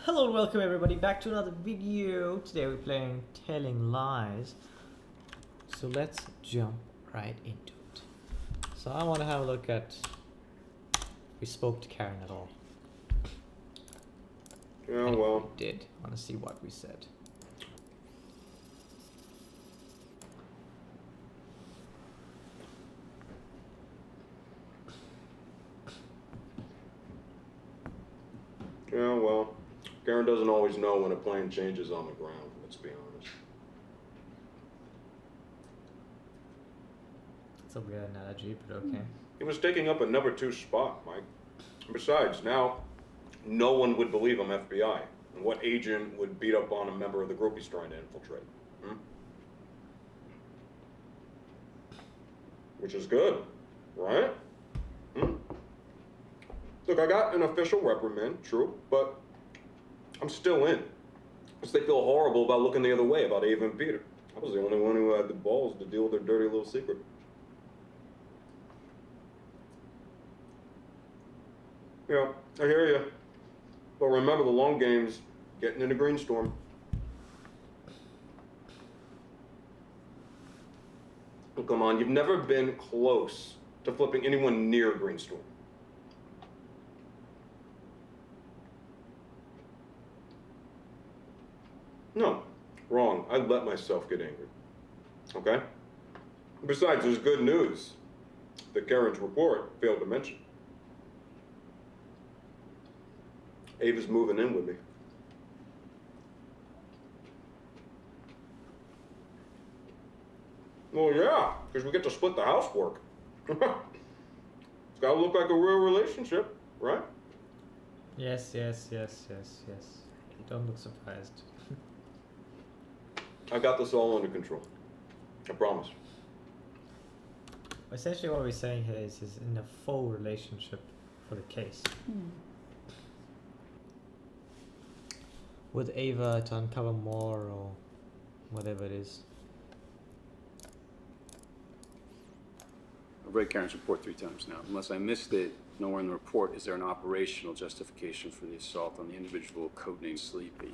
Hello and welcome everybody back to another video. Today we're playing Telling Lies. So let's jump right into it. So I want to have a look at if we spoke to Karen at all. Yeah, And well. if we did. I want to see what we said. Yeah, well. Karen doesn't always know when a plane changes on the ground, let's be honest. It's a weird analogy, but okay. He was taking up a number 2 spot, Mike. Besides, now, no one would believe I'm FBI. And what agent would beat up on a member of the group he's trying to infiltrate? Which is good, right? Look, I got an official reprimand, true, but I'm still in. Because they feel horrible about looking the other way about Ava and Peter. I was the only one who had the balls to deal with their dirty little secret. Yeah, I hear you. But remember, the long game's getting into Greenstorm. Oh, come on, you've never been close to flipping anyone near Greenstorm. No, wrong. I let myself get angry. Okay? Besides, there's good news that Karen's report failed to mention. Ava's moving in with me. Well, yeah, because we get to split the housework. It's gotta look like a real relationship, right? Yes. You don't look surprised. I got this all under control. I promise. Essentially what we're saying here is in a full relationship for the case. With Ava to uncover more or whatever it is. I've read Karen's report 3 times now. Unless I missed it, nowhere in the report is there an operational justification for the assault on the individual codenamed Sleepy.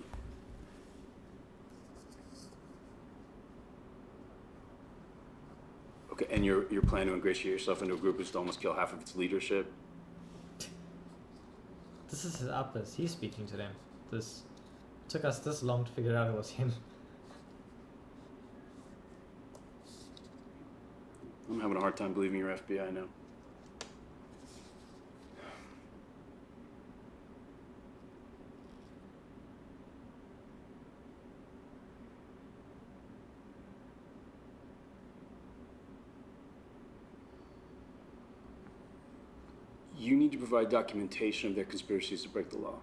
Okay, and you're planning to ingratiate yourself into a group who's to almost kill half of its leadership? This is his uppers. He's speaking to them. This took us this long to figure out it was him. I'm having a hard time believing you're FBI now. You need to provide documentation of their conspiracies to break the law.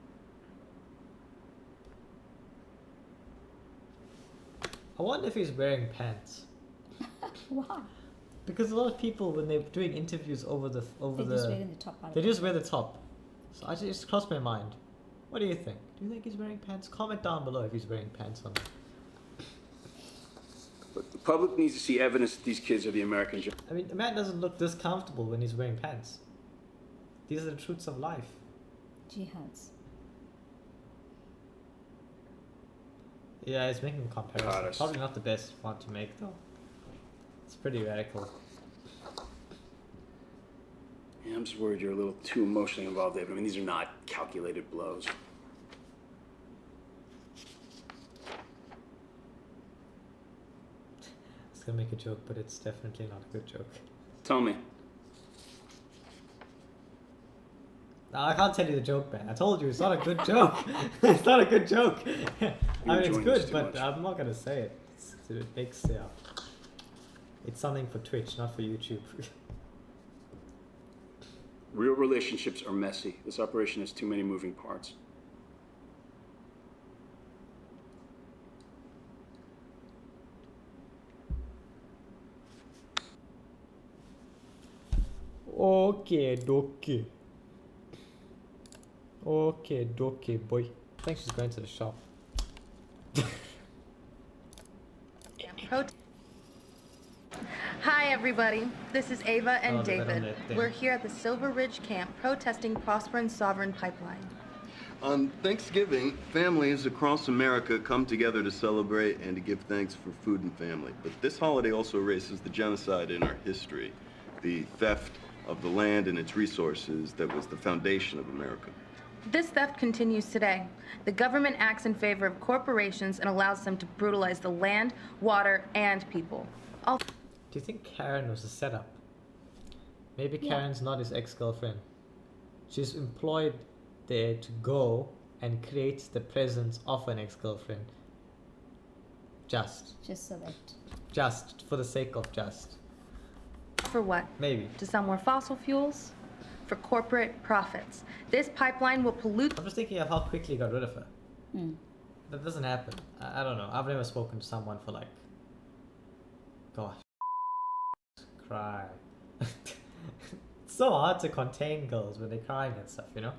I wonder if he's wearing pants. Why? Because a lot of people, when they're doing interviews They're just wearing the top part. they just wear the top. So I just crossed my mind. What do you think? Do you think he's wearing pants? Comment down below if he's wearing pants on. But the public needs to see evidence that these kids are the American I mean, the man doesn't look this comfortable when he's wearing pants. These are the truths of life. Jihads. Yeah, he's making a comparison. Goddess. Probably not the best one to make though. It's pretty radical. Yeah, I'm just worried you're a little too emotionally involved, David. I mean, these are not calculated blows. I was gonna make a joke, but it's definitely not a good joke. Tell me. No, I can't tell you the joke, man. I told you, it's not a good joke. It's not a good joke. I mean, it's enjoying good, this too but much. I'm not gonna say it. It makes, it's something for Twitch, not for YouTube. Real relationships are messy. This operation has too many moving parts. Okay, dokie. Okay, dokie, boy. I think she's going to the shop. Hi, everybody. This is Ava and Oh, they're on David. that thing. We're here at the Silver Ridge camp protesting Prosper and Sovereign Pipeline. On Thanksgiving, families across America come together to celebrate and to give thanks for food and family. But this holiday also erases the genocide in our history, the theft of the land and its resources that was the foundation of America. This theft continues today. The government acts in favor of corporations and allows them to brutalize the land, water, and people. Do you think Karen was a setup? Maybe Yeah. Karen's not his ex-girlfriend. She's employed there to go and create the presence of an ex-girlfriend. Just Just so that. for the sake of just. For what? Maybe. To sell more fossil fuels? For corporate profits. This pipeline will pollute. I'm just thinking of how quickly he got rid of her. Mm. That doesn't happen. I don't know. I've never spoken to someone for like, gosh, cry. It's so hard to contain girls when they're crying and stuff, you know?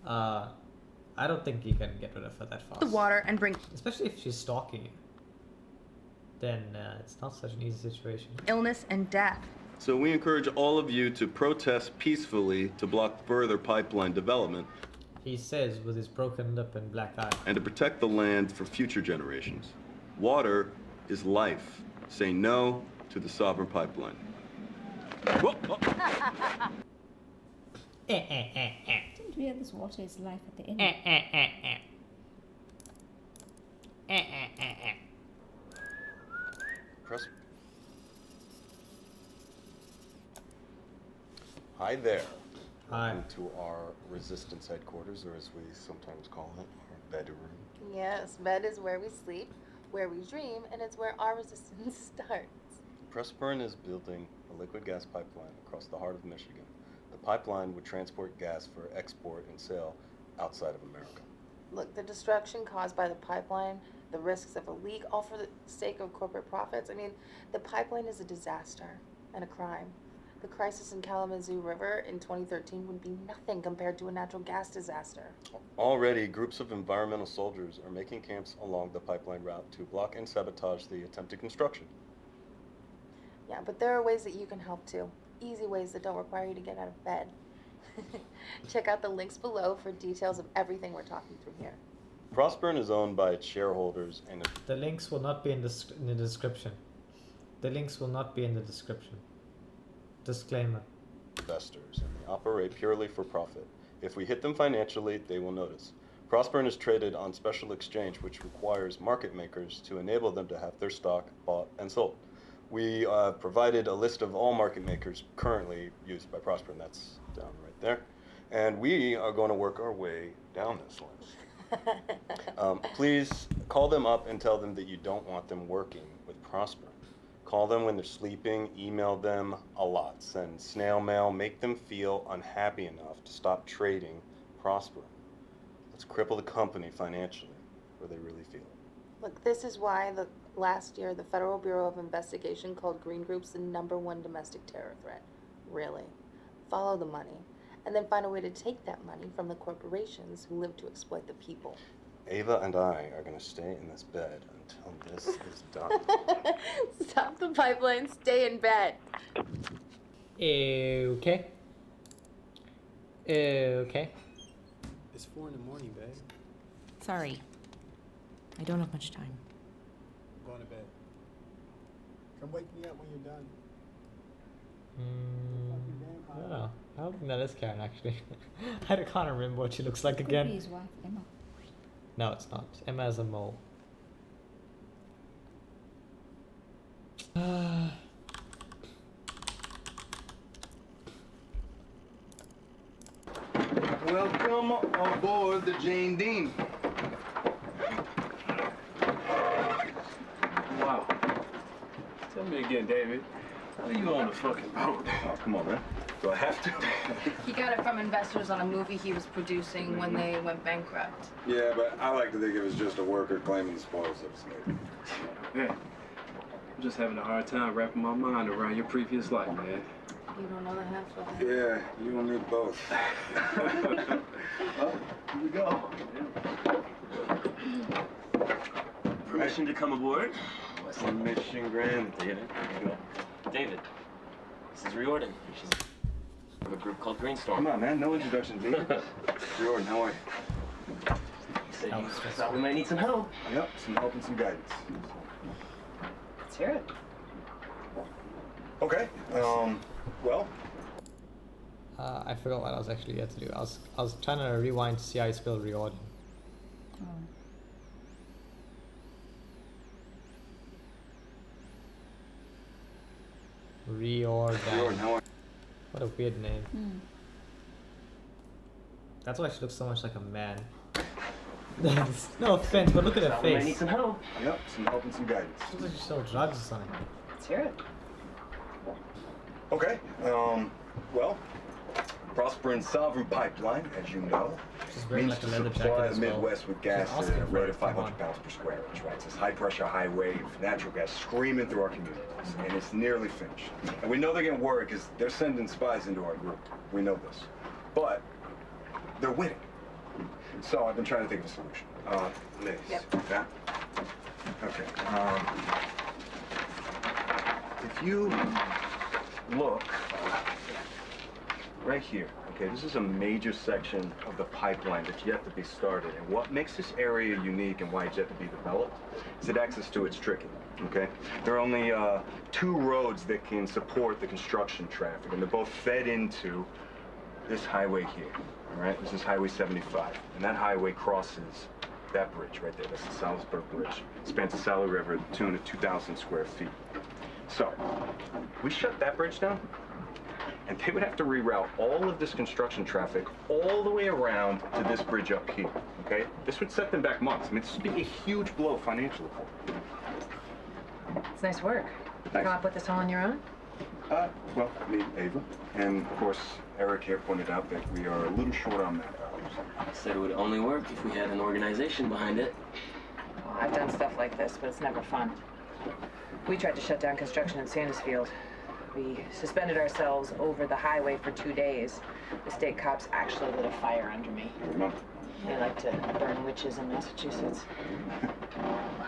I don't think you can get rid of her that fast. The water and bring Especially if she's stalking you. Then it's not such an easy situation. illness and death. So we encourage all of you to protest peacefully to block further pipeline development He says with his broken lip and black eye. and to protect the land for future generations. Water is life. Say no to the sovereign pipeline. Whoa, whoa. Didn't realize water is life at the end. Press. Hi there. Hi. Welcome to our resistance headquarters, or as we sometimes call it, our bedroom. Yes, bed is where we sleep, where we dream, and it's where our resistance starts. Pressburn is building a liquid gas pipeline across the heart of Michigan. The pipeline would transport gas for export and sale outside of America. Look, the destruction caused by the pipeline, the risks of a leak, all for the sake of corporate profits. I mean, the pipeline is a disaster and a crime. The crisis in Kalamazoo River in 2013 would be nothing compared to a natural gas disaster. Already, groups of environmental soldiers are making camps along the pipeline route to block and sabotage the attempted construction. Yeah, but there are ways that you can help too. Easy ways that don't require you to get out of bed. Check out the links below for details of everything we're talking through here. Pressburn is owned by its shareholders and The links will not be in the description. The links will not be in the description. Disclaimer. investors, and they operate purely for profit. If we hit them financially, they will notice. Pressburn is traded on special exchange, which requires market makers to enable them to have their stock bought and sold. We provided a list of all market makers currently used by Pressburn. That's down right there. And we are going to work our way down this list. Please call them up and tell them that you don't want them working with Pressburn. Call them when they're sleeping, email them a lot, send snail mail, make them feel unhappy enough to stop trading Pressburn. Let's cripple the company financially, where they really feel it. Look, this is why last year the Federal Bureau of Investigation called green groups the #1 domestic terror threat. Really. Follow the money, and then find a way to take that money from the corporations who live to exploit the people. Ava and I are going to stay in this bed until this is done. Stop the pipeline, stay in bed. Okay. Okay. It's 4 in the morning, babe. Sorry. I don't have much time. I'm going to bed. Come wake me up when you're done. I don't know. I don't think that is Karen, actually. I can't remember what she looks like Could again. be his wife, Emma. No, it's not. Emma is a mole. Welcome aboard the Jane Dean. Wow. Tell me again, David. How are you on the fucking boat? Oh, come on, man. Do I have to? He got it from investors on a movie he was producing when they went bankrupt. Yeah, but I like to think it was just a worker claiming the spoils of slavery. Man, I'm just having a hard time wrapping my mind around your previous life, man. You don't know the half of it. Yeah, you will need both. Well, here we go. Permission to come aboard? Western Michigan Grand Theater. Here we go. David, this is Riordan. She's of a group called Greenstorm. Come on, man. No introduction, David. Jordan, how are you? see. That was stressful. Thought we might need some help. Yep, some help and some guidance. Let's hear it. Okay, well, I forgot what I was actually here to do. I was trying to rewind to see how you spell Riordan. Oh. Riordan. how are What a weird name. Hmm. That's why she looks so much like a man. No offense, but look at her Thought we might need face. some help. Yep, some help and some guidance. She looks like she sold drugs or something. Let's hear it. Okay, well, Prosper and Sovereign Pipeline, as you know, She's wearing means like a to leather supply jacket the as well. Midwest with gas She's at a asking for rate it, of come 500 on. pounds per square inch, right? It's this high-pressure, high-wave natural gas screaming through our communities, and it's nearly finished. And we know they're getting worried because they're sending spies into our group. We know this. But they're winning. So I've been trying to think of a solution. Liz. Yep. Yeah? Okay. If you look right here, okay, this is a major section of the pipeline that's yet to be started. And what makes this area unique and why it's yet to be developed is that access to it's tricky, okay? There are only 2 roads that can support the construction traffic, and they're both fed into this highway here, all right? This is Highway 75, and that highway crosses that bridge right there. That's the Salisbury Bridge. It spans the Sally River at the tune of 2,000 square feet. So, we shut that bridge down, and they would have to reroute all of this construction traffic all the way around to this bridge up here, okay? This would set them back months. I mean, this would be a huge blow financially for them. It's nice work. You Thanks. come up with this all on your own? Well, me, Ava, and of course, Eric here pointed out that we are a little short on manpower. Said it would only work if we had an organization behind it. Well, I've done stuff like this, but it's never fun. We tried to shut down construction in Sandusfield. We suspended ourselves over the highway for 2 days. The state cops actually lit a fire under me. Remember? They like to burn witches in Massachusetts.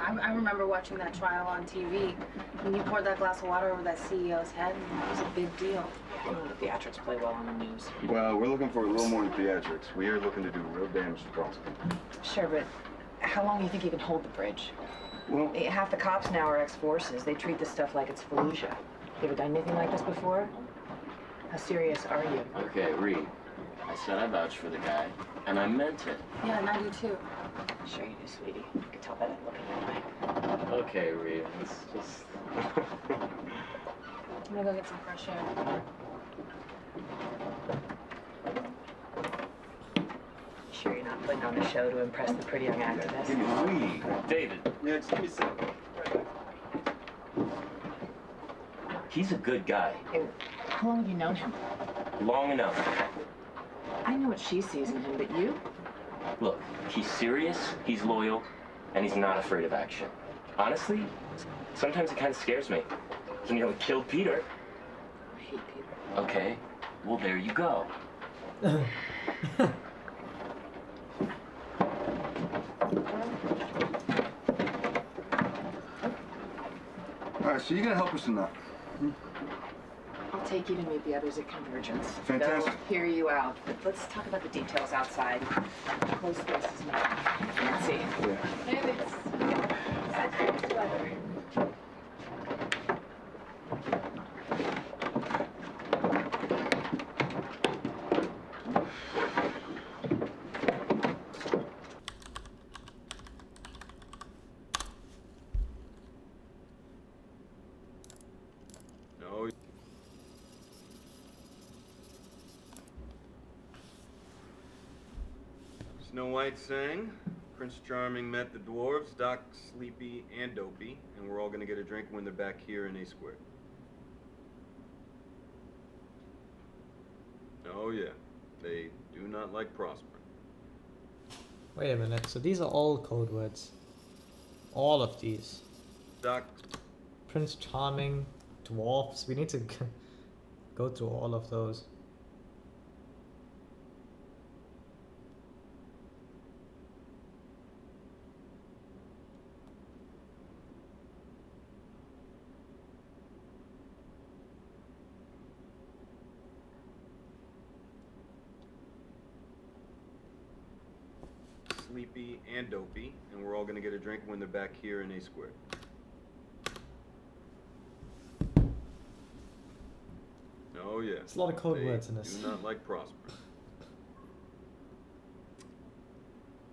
I remember watching that trial on TV. When you poured that glass of water over that CEO's head, it was a big deal. You know, the theatrics play well on the news. Well, we're looking for a little more than theatrics. We are looking to do real damage to Prosper. Sure, but how long do you think you can hold the bridge? Well, Half the cops now are ex-forces. They treat this stuff like it's Fallujah. You ever done anything like this before? How serious are you? Okay, Reed. I said I vouched for the guy, and I meant it. Yeah, and I do too. Sure you do, sweetie. I can tell by that look in your eye. Okay, Reed. Let's just... I'm gonna go get some fresh air. Sure you're not putting on a show to impress the pretty young activist? give me three. David, Yeah, just give me a second. he's a good guy. Hey, how long have you known him? Long enough. I know what she sees in him, but you? Look, he's serious, he's loyal, and he's not afraid of action. Honestly, sometimes it kind of scares me. He nearly killed Peter. I hate Peter. Okay, well, there you go. All right, so you're gonna help us in that. I'll take you to meet the others at Convergence. Fantastic. They'll hear you out, but let's talk about the details outside. Close spaces now. Nancy. Yeah. Hey, it's weather. No. Snow White sang. Prince Charming met the dwarves, Doc, Sleepy, and Dopey, and we're all gonna get a drink when they're back here in A Square. Oh yeah, they do not like Prosper. Wait a minute, so these are all code words. All of these. Doc, Prince Charming, dwarfs. We need to go through all of those. sleepy, and dopey, and we're all gonna get a drink when they're back here in A squared. Oh yeah. There's a lot of code They words in this. do not like Prosper.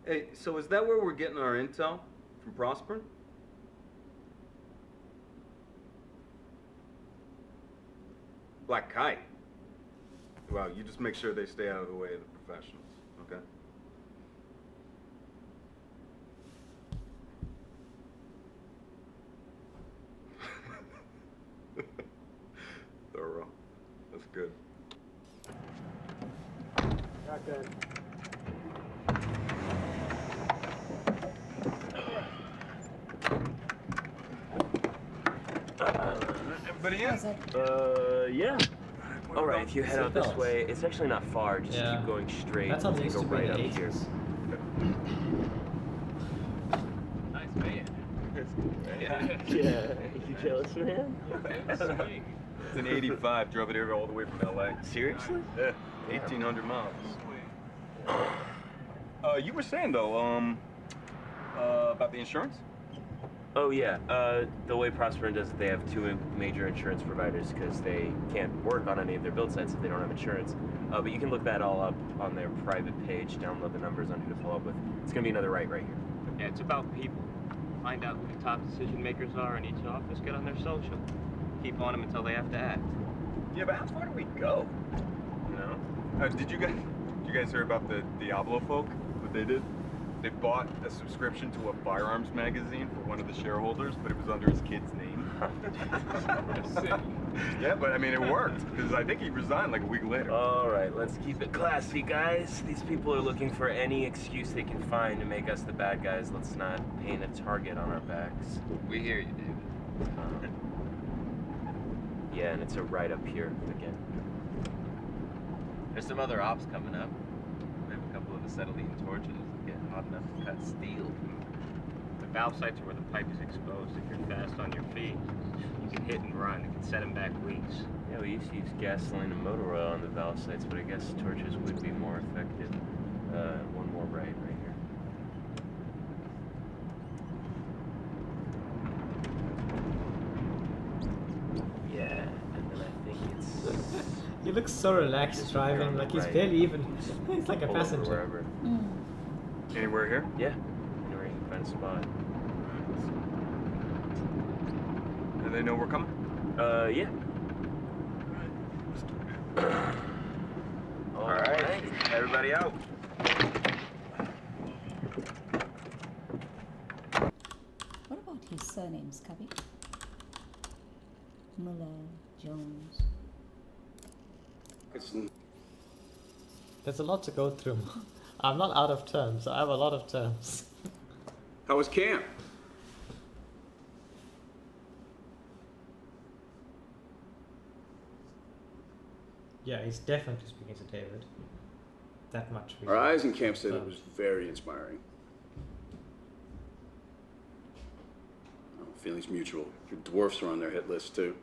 Hey, so is that where we're getting our intel from Prosper? Black Kite. Well, you just make sure they stay out of the way of the professionals, okay? Thorough. That's good. Shotgun. Everybody in? How's that? Yeah. All right, if you head out this Seatbelts. way, it's actually not far. Just Yeah. keep going straight. That's how they and used go to be right in up the here. 80s. Nice man. Yeah. You jealous, man? It's an 85. Drove it here all the way from LA. Seriously? Yeah, 1,800 miles. You were saying though, about the insurance? Oh yeah. The way Prosper does it, they have two major insurance providers because they can't work on any of their build sites if they don't have insurance. But you can look that all up on their private page. Download the numbers on who to follow up with. It's gonna be another right here. Yeah, it's about people. Find out who the top decision makers are in each office. Get on their social. Keep on them until they have to act. Yeah, but how far do we go? You know? Did you guys hear about the Diablo folk? What they did? They bought a subscription to a firearms magazine for one of the shareholders, but it was under his kid's name. Yeah, but I mean, it worked, because I think he resigned like a week later. All right, let's keep it classy, guys. These people are looking for any excuse they can find to make us the bad guys. Let's not paint a target on our backs. We hear you, David. Yeah, and it's a right up here again. There's some other ops coming up. We have a couple of acetylene torches that get hot enough to cut steel. The valve sites are where the pipe is exposed. If you're fast on your feet, you can hit and run. It can set them back weeks. Yeah, we used to use gasoline and motor oil on the valve sites, but I guess torches would be more effective. One more right here. Yeah, and then I think it's... He looks so relaxed driving, like he's Right. barely even. He's like a pull over passenger. wherever. Anywhere here? Yeah, anywhere you can find a spot. And they know we're coming? Yeah. All right, everybody out. What about his surnames, Cubby? Muller, Jones. There's a lot to go through. I'm not out of terms. I have a lot of terms. How was camp? Yeah, he's definitely speaking to David. That much. we Our eyes in camp said it confirmed. was very inspiring. Oh, feelings mutual. Your dwarfs are on their hit list too.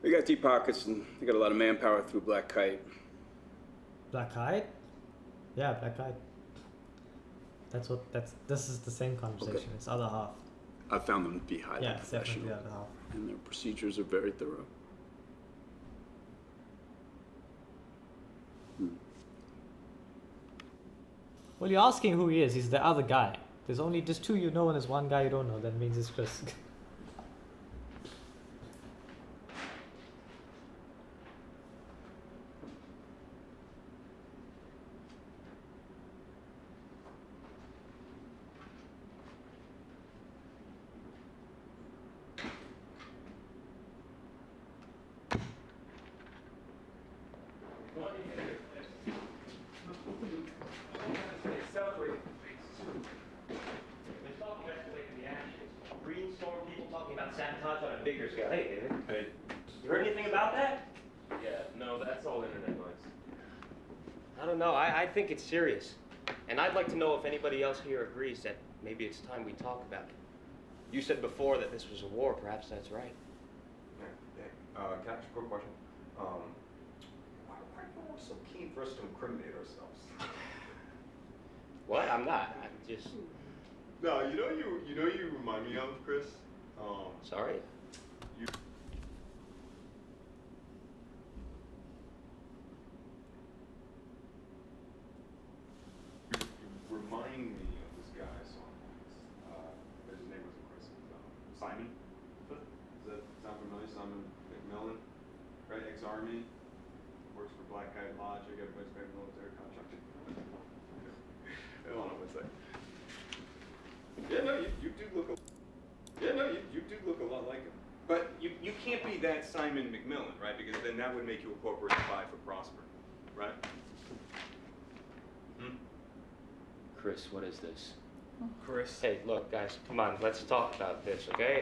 They got deep pockets and they got a lot of manpower through Black Kite. Black Kite? Yeah, Black Kite. This is the same conversation. Okay. It's other half. I found them to be highly Yeah, it's definitely professional. the other half. And their procedures are very thorough. Well, you're asking who he is. He's the other guy. There's two you know and there's one guy you don't know. That means it's Chris. Brainstorm people talking about sabotage on a bigger scale. Hey, David. Hey. You heard anything about that? Yeah, no, that's all internet noise. I don't know. I think it's serious. And I'd like to know if anybody else here agrees that maybe it's time we talk about it. You said before that this was a war. Perhaps that's right. Can I ask a quick question? Why do you You're so keen for us to incriminate ourselves. What? I'm not. I'm just. No, you remind me of, Chris. Sorry? You remind me of this guy I saw. His name wasn't Chris. It was, Simon. Does that sound familiar? Simon McMillan, right? Ex-Army, works for Black Kite Lodge. I got a back military contract. Hold on one second. Yeah, no, you do look. You do look a lot like him. But you can't be that Simon McMillan, right? Because then that would make you a corporate spy for Prosper, right? Hmm? Chris, what is this? Chris. Hey, look, guys, come on, let's talk about this, okay?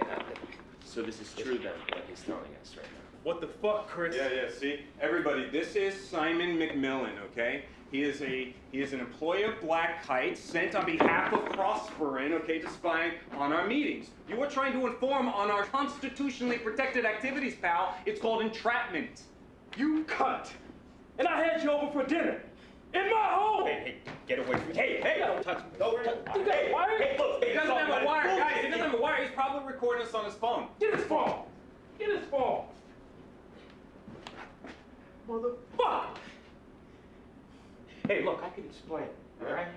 So this is true then, what he's telling us right now. What the fuck, Chris? Yeah, see? Everybody, this is Simon McMillan, okay? He is an employee of Black Kite sent on behalf of Prosperin, okay, to spy on our meetings. You are trying to inform on our constitutionally protected activities, pal. It's called entrapment. You cunt! And I had you over for dinner! In my home! Hey, get away from me. Hey, don't touch me. You got a wire? Hey, look, He doesn't have a wire, guys. He doesn't have a wire. He's probably recording us on his phone. Get his phone! Get his phone! Motherfucker! Hey, look, I can explain. All right?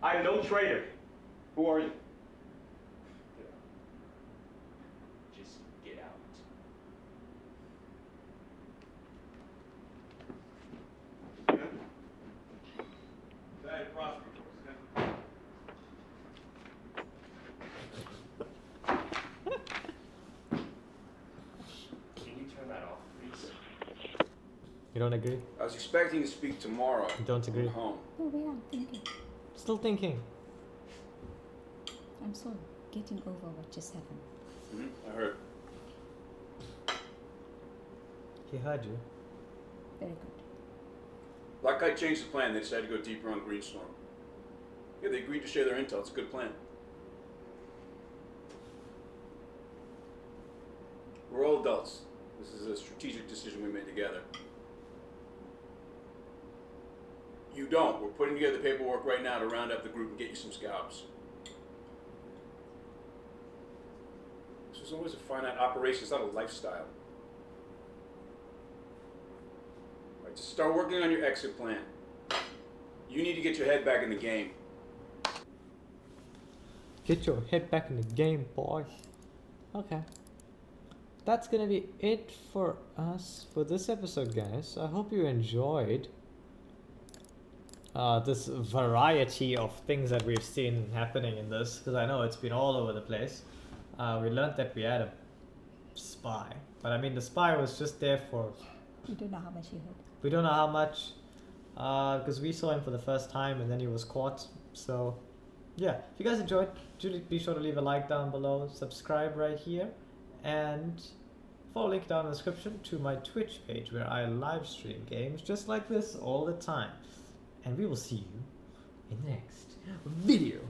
I'm no traitor. Who are you? Just get out. That Prosper. Can you turn that off, please? You don't agree? I was expecting to speak tomorrow. You don't agree? From home. No, we are thinking. Still thinking. I'm still getting over what just happened. I heard. He heard you. Very good. Black Kite changed the plan. They decided to go deeper on Greenstorm. Yeah, they agreed to share their intel. It's a good plan. We're all adults. This is a strategic decision we made together. You don't. We're putting together the paperwork right now to round up the group and get you some scalps. This is always a finite operation. It's not a lifestyle. All right, just start working on your exit plan. You need to get your head back in the game. Get your head back in the game, boy. Okay. That's gonna be it for us for this episode, guys. I hope you enjoyed this variety of things that we've seen happening in this, because I know it's been all over the place. We learned that we had a spy, but I mean the spy was just there for... We don't know how much he heard. We don't know how much, because we saw him for the first time and then he was caught. So yeah, if you guys enjoyed, be sure to leave a like down below, subscribe right here, and follow link down in the description to my Twitch page where I live stream games just like this all the time. And we will see you in the next video.